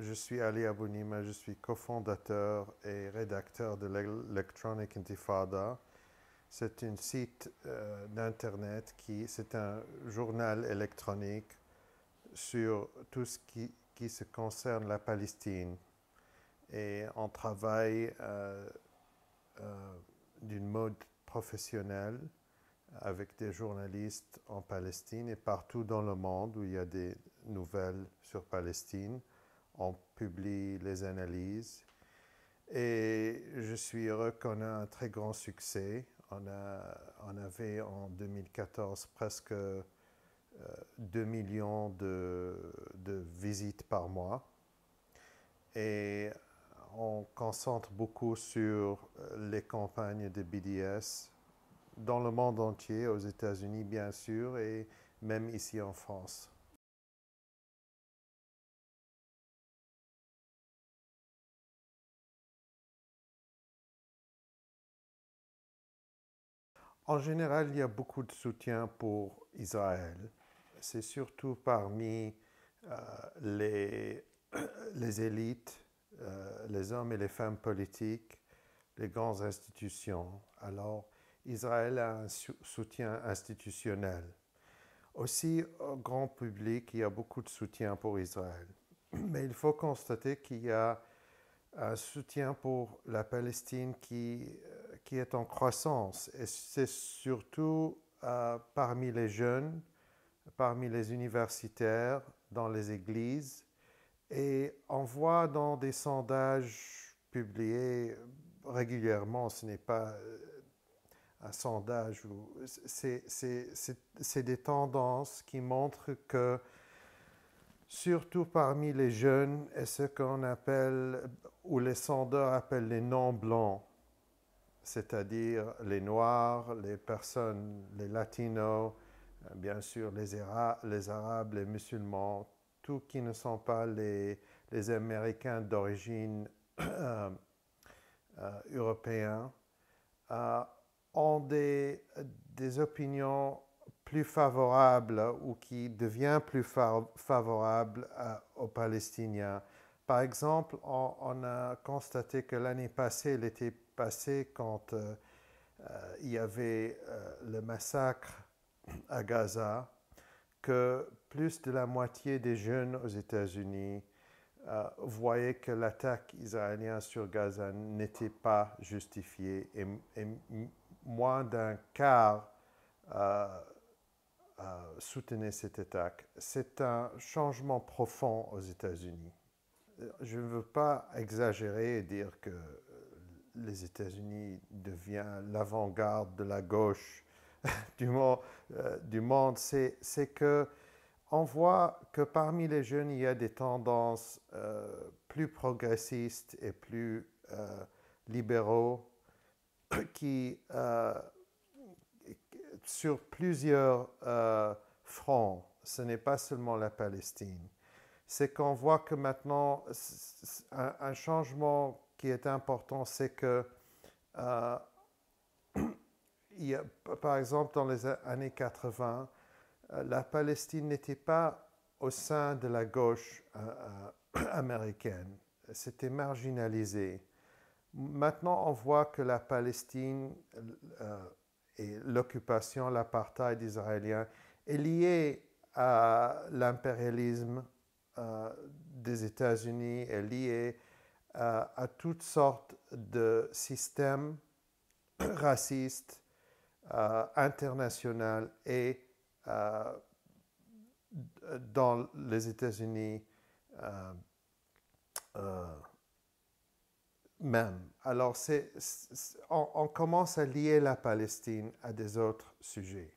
je suis Ali Abounima, je suis cofondateur et rédacteur de l'Electronic Intifada. C'est un site d'Internet c'est un journal électronique sur tout ce qui se concerne la Palestine. Et on travaille d'une mode professionnelle avec des journalistes en Palestine et partout dans le monde où il y a des nouvelles sur Palestine. On publie les analyses et je suis heureux qu'on a un très grand succès. On avait en 2014 presque 2 millions de visites par mois et on concentre beaucoup sur les campagnes de BDS dans le monde entier, aux États-Unis bien sûr, et même ici en France. En général, il y a beaucoup de soutien pour Israël. C'est surtout parmi euh, les, les élites, les hommes et les femmes politiques, les grandes institutions. Alors, Israël a un soutien institutionnel. Aussi, au grand public, il y a beaucoup de soutien pour Israël. Mais il faut constater qu'il y a un soutien pour la Palestine qui est en croissance. Et c'est surtout parmi les jeunes, parmi les universitaires, dans les églises. Et on voit dans des sondages publiés régulièrement, ce n'est pas un sondage, c'est des tendances qui montrent que surtout parmi les jeunes et ce qu'on appelle, ou les sondeurs appellent les non-blancs, c'est-à-dire les noirs, les personnes, les latinos, bien sûr les arabes, les musulmans, tous qui ne sont pas les Américains d'origine européenne, euh, ont des opinions plus favorables ou qui deviennent plus favorables aux Palestiniens. Par exemple, on a constaté que l'année passée, l'été passé, quand il y avait le massacre à Gaza, que plus de la moitié des jeunes aux États-Unis voyaient que l'attaque israélienne sur Gaza n'était pas justifiée et moins d'un quart euh, soutenait cette attaque. C'est un changement profond aux États-Unis. Je ne veux pas exagérer et dire que les États-Unis deviennent l'avant-garde de la gauche du monde. C'est que on voit que parmi les jeunes, il y a des tendances plus progressistes et plus libéraux qui, sur plusieurs fronts, ce n'est pas seulement la Palestine, c'est qu'on voit que maintenant, un changement qui est important, c'est que, euh, il y a, par exemple, dans les années 80, la Palestine n'était pas au sein de la gauche américaine. C'était marginalisé. Maintenant, on voit que la Palestine et l'occupation, l'apartheid israélien est liée à l'impérialisme des États-Unis, est liée à toutes sortes de systèmes racistes internationaux et dans les États-Unis euh, même. Alors, on commence à lier la Palestine à des autres sujets.